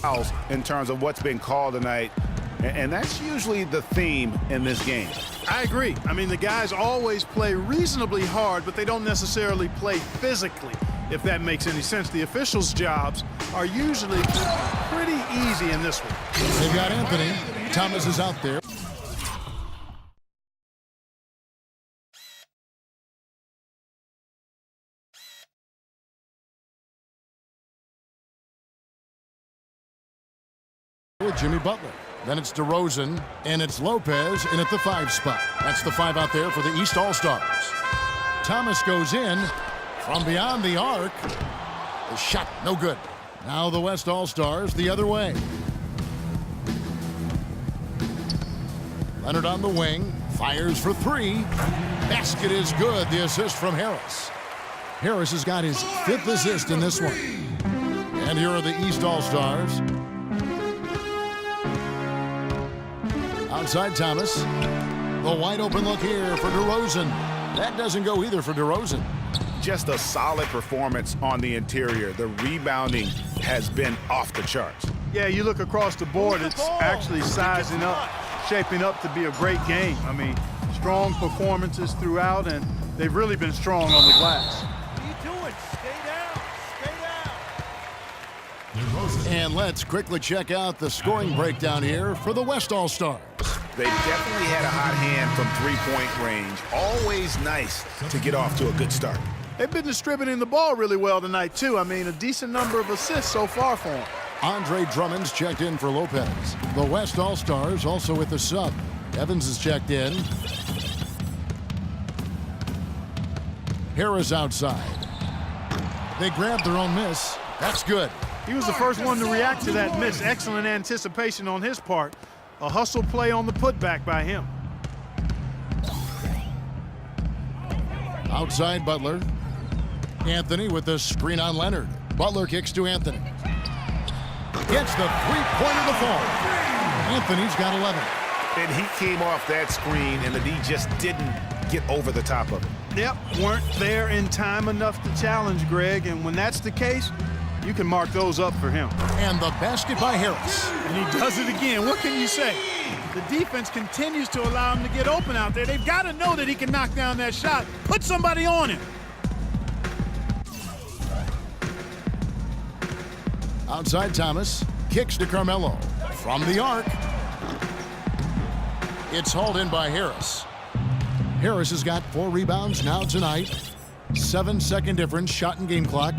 fouls in terms of what's been called tonight, and that's usually the theme in this game. I agree. I mean, the guys always play reasonably hard, but they don't necessarily play physically, if that makes any sense. The officials' jobs are usually pretty easy in this one. They've got Anthony. Thomas is out there. With Jimmy Butler. Then it's DeRozan, and it's Lopez in at the 5 spot. That's the 5 out there for the East All-Stars. Thomas goes in from beyond the arc. The shot, no good. Now the West All-Stars the other way. Leonard on the wing, fires for 3. Basket is good, the assist from Harris. Harris has got his 5th assist in this one. And here are the East All-Stars. Outside Thomas. The wide open look here for DeRozan. That doesn't go either for DeRozan. Just a solid performance on the interior. The rebounding has been off the charts. Yeah, you look across the board, it's actually sizing up, shaping up to be a great game. I mean, strong performances throughout, and they've really been strong on the glass. What are you doing? Stay down. Stay down. And let's quickly check out the scoring breakdown here for the West All-Stars. They definitely had a hot hand from three-point range. Always nice to get off to a good start. They've been distributing the ball really well tonight, too. I mean, a decent number of assists so far for them. Andre Drummond's checked in for Lopez. The West All-Stars also with the sub. Evans is checked in. Harris outside. They grabbed their own miss. That's good. He was the first one to react to that miss. Excellent anticipation on his part. A hustle play on the putback by him. Outside Butler. Anthony with the screen on Leonard. Butler kicks to Anthony. Gets the three-pointer to fall. Anthony's got 11. And he came off that screen, and the D just didn't get over the top of it. Yep, weren't there in time enough to challenge Greg, and when that's the case, you can mark those up for him. And the basket by Harris. And he does it again. What can you say? The defense continues to allow him to get open out there. They've got to know that he can knock down that shot. Put somebody on him. Outside Thomas. Kicks to Carmelo. From the arc. It's hauled in by Harris. Harris has got 4 rebounds now tonight. 7-second difference, shot and game clock.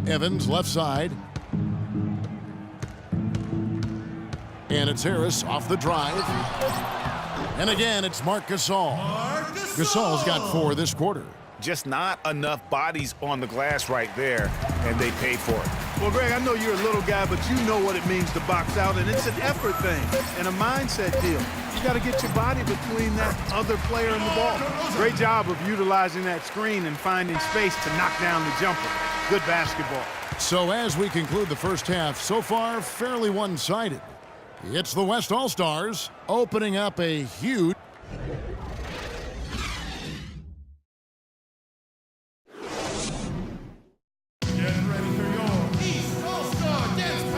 Evans left side. And it's Harris off the drive. And again, it's Marc Gasol. Gasol's got 4 this quarter. Just not enough bodies on the glass right there, and they paid for it. Well, Greg, I know you're a little guy, but you know what it means to box out, and it's an effort thing and a mindset deal. You got to get your body between that other player and the ball. Great job of utilizing that screen and finding space to knock down the jumper. Good basketball. So as we conclude the first half, so far fairly one-sided. It's the West All-Stars opening up a huge...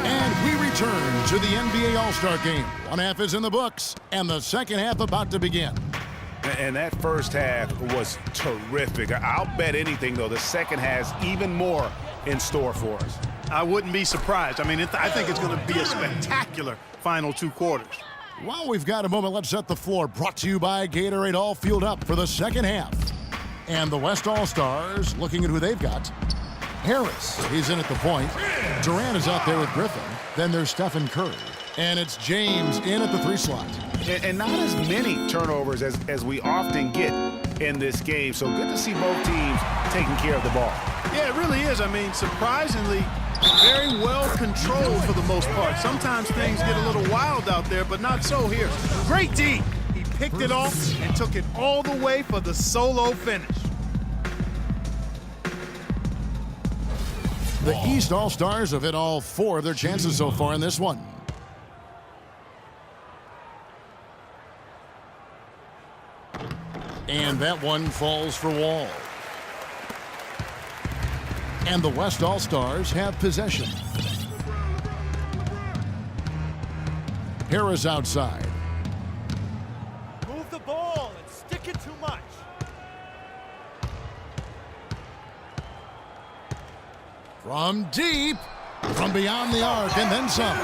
And we return to the NBA All-Star Game. One half is in the books, and the second half about to begin. And that first half was terrific. I'll bet anything, though, the second has even more in store for us. I wouldn't be surprised. I mean, I think it's going to be a spectacular final 2 quarters. While we've got a moment, let's set the floor. Brought to you by Gatorade, all fueled up for the second half. And the West All-Stars looking at who they've got. Harris, he's in at the point. Durant is out there with Griffin. Then there's Stephen Curry. And it's James in at the 3 slot. And not as many turnovers as we often get in this game. So good to see both teams taking care of the ball. Yeah, it really is. I mean, surprisingly, very well controlled for the most part. Sometimes things get a little wild out there, but not so here. Great D. He picked it off and took it all the way for the solo finish. The East All-Stars have hit all 4 of their chances so far in this one. And that one falls for Wall. And the West All-Stars have possession. Harris outside. Move the ball and stick it too much. From deep, from beyond the arc, and then some.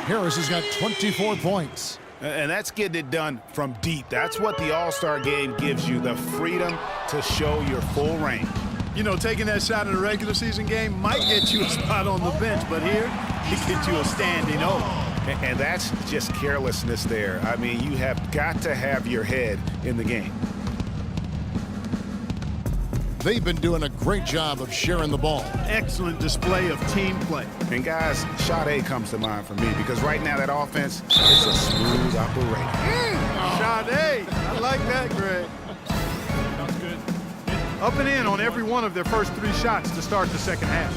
Harris has got 24 points. And that's getting it done from deep. That's what the All-Star game gives you, the freedom to show your full range. You know, taking that shot in a regular season game might get you a spot on the bench, but here, it gets you a standing O. And that's just carelessness there. I mean, you have got to have your head in the game. They've been doing a great job of sharing the ball. Excellent display of team play. And guys, shot A comes to mind for me because right now that offense is a smooth operation. Shot A. I like that, Greg. Sounds good. Up and in on every one of their first 3 shots to start the second half.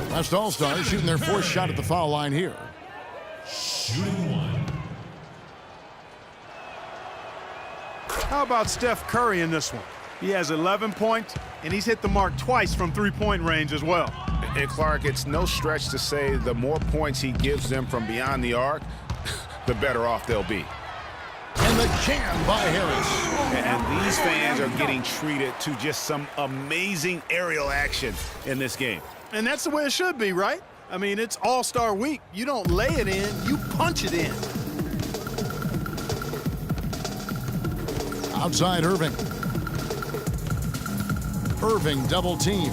The West All-Stars shooting their 4th shot at the foul line here. How about Steph Curry in this one? He has 11 points, and he's hit the mark twice from 3-point range as well. And Clark, it's no stretch to say the more points he gives them from beyond the arc, the better off they'll be. And the jam by Harris. And these fans are getting treated to just some amazing aerial action in this game. And that's the way it should be, right? I mean, it's All-Star Week. You don't lay it in, you punch it in. Outside Irving. Irving double team.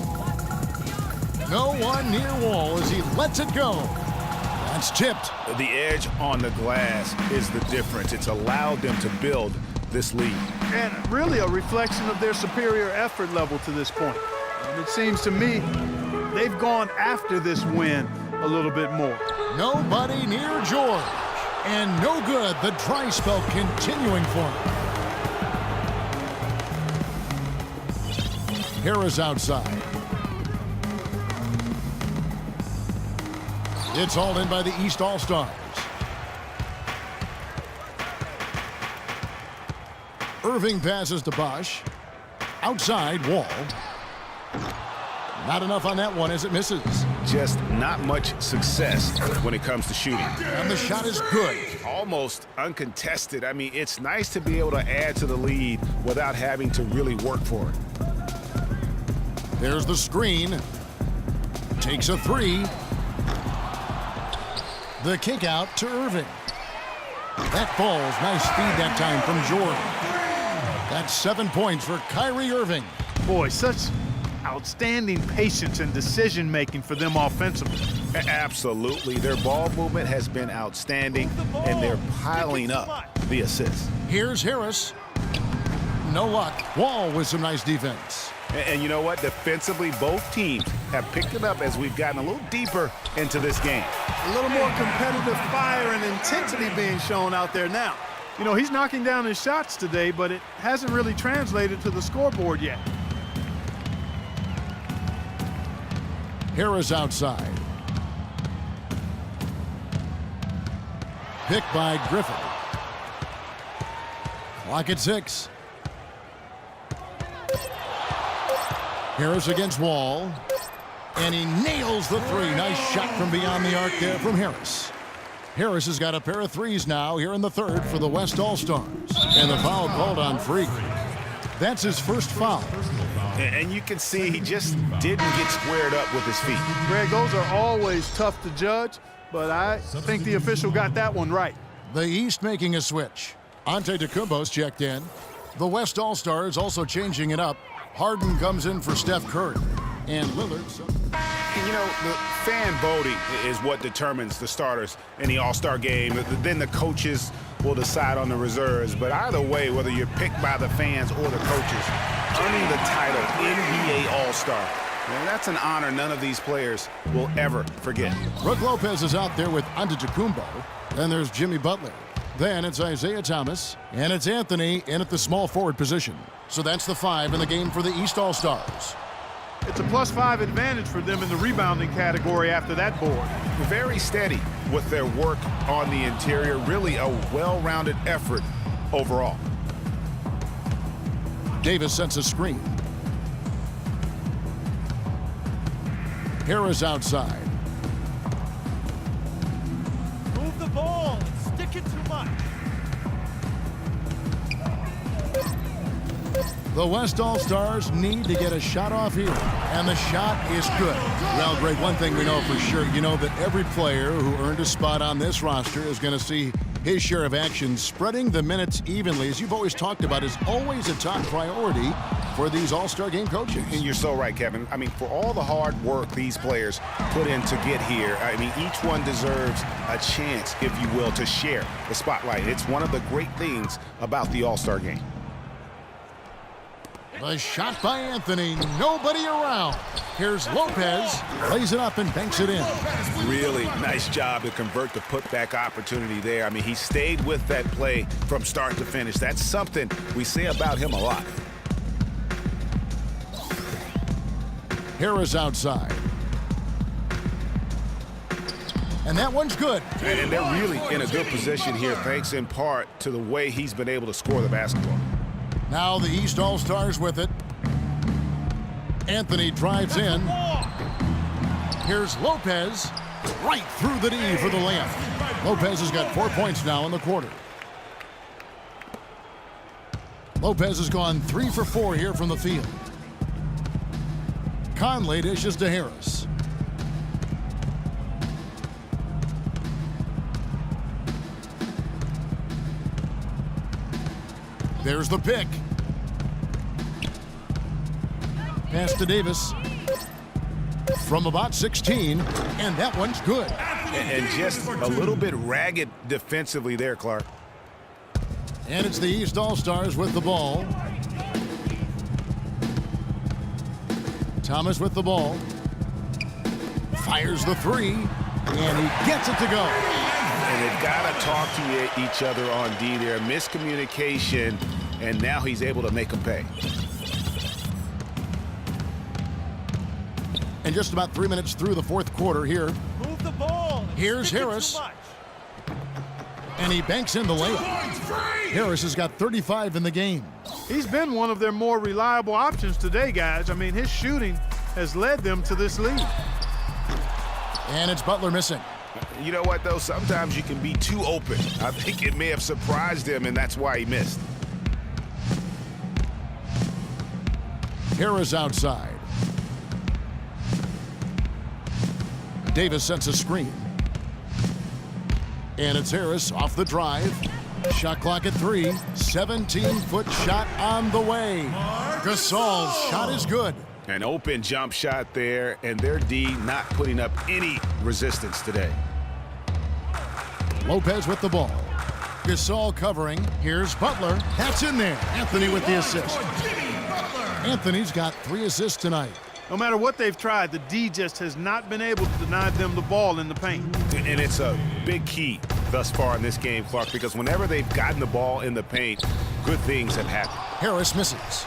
No one near Wall as he lets it go. That's tipped. The edge on the glass is the difference. It's allowed them to build this lead. And really a reflection of their superior effort level to this point. And it seems to me they've gone after this win a little bit more. Nobody near George. And no good. The dry spell continuing for him. Harris outside. It's hauled in by the East All-Stars. Irving passes to Bosch. Outside, Wall. Not enough on that one as it misses. Just not much success when it comes to shooting. And the shot is good. Almost uncontested. I mean, it's nice to be able to add to the lead without having to really work for it. There's the screen. Takes a 3. The kick out to Irving. That falls. Nice feed that time from Jordan. That's 7 points for Kyrie Irving. Boy, such outstanding patience and decision-making for them offensively. Absolutely. Their ball movement has been outstanding, and they're piling up the assists. Here's Harris. No luck. Wall with some nice defense. And you know what? Defensively, both teams have picked it up as we've gotten a little deeper into this game. A little more competitive fire and intensity being shown out there now. You know, he's knocking down his shots today, but it hasn't really translated to the scoreboard yet. Harris outside. Picked by Griffin. Clock at 6. Harris against Wall. And he nails the 3. Nice shot from beyond the arc there from Harris. Harris has got a pair of 3s now here in the 3rd for the West All-Stars. And the foul called on Freak. That's his first foul. And you can see he just didn't get squared up with his feet. Greg, those are always tough to judge, but I think the official got that one right. The East making a switch. Antetokounmpo's checked in. The West All-Stars also changing it up. Harden comes in for Steph Curry. And Lillard. You know, the fan voting is what determines the starters in the All-Star game. Then the coaches will decide on the reserves. But either way, whether you're picked by the fans or the coaches, earning the title NBA All-Star, and that's an honor none of these players will ever forget. Brook Lopez is out there with Antetokounmpo. Then there's Jimmy Butler. Then it's Isaiah Thomas. And it's Anthony in at the small forward position. So that's the 5 in the game for the East All-Stars. It's a +5 advantage for them in the rebounding category after that board. very steady with their work on the interior. Really a well-rounded effort overall. Davis sets a screen. Harris outside. Move the ball and stick it too much. The West All-Stars need to get a shot off here, and the shot is good. Well, Greg, one thing we know for sure, you know that every player who earned a spot on this roster is going to see his share of action. Spreading the minutes evenly, as you've always talked about, is always a top priority for these All-Star game coaches. And you're so right, Kevin. I mean, for all the hard work these players put in to get here, I mean, each one deserves a chance, if you will, to share the spotlight. It's one of the great things about the All-Star game. The shot by Anthony, nobody around. Here's Lopez, lays it up and banks it in. Really nice job to convert the putback opportunity there. I mean, he stayed with that play from start to finish. That's something we say about him a lot. Harris outside. And that one's good. And they're really in a good position here, thanks in part to the way he's been able to score the basketball. Now the East All-Stars with it. Anthony drives in. Here's Lopez, right through the D for the layup. Lopez has got 4 points now in the quarter. Lopez has gone 3 for 4 here from the field. Conley dishes to Harris. There's the pick. Pass to Davis. From about 16, and that one's good. And just a little bit ragged defensively there, Clark. And it's the East All-Stars with the ball. Thomas with the ball. Fires the three, and he gets it to go. And they've got to talk to each other on D there. Miscommunication, and now he's able to make them pay. And just about 3 minutes through the fourth quarter here. Move the ball. And Here's stick it too Harris. much. And he banks in the layup. Harris has got 35 in the game. He's been one of their more reliable options today, guys. I mean, his shooting has led them to this lead. And it's Butler missing. You know what, though? Sometimes you can be too open. I think it may have surprised him, and that's why he missed. Harris outside. Davis sets a screen. And it's Harris off the drive. Shot clock at 3. 17-foot shot on the way. Gasol's shot is good. An open jump shot there, and their D not putting up any resistance today. Lopez with the ball. Gasol covering. Here's Butler. That's in there. Anthony with the assist. Anthony's got 3 assists tonight. No matter what they've tried, the D just has not been able to deny them the ball in the paint. And it's a big key thus far in this game, Clark, because whenever they've gotten the ball in the paint, good things have happened. Harris misses.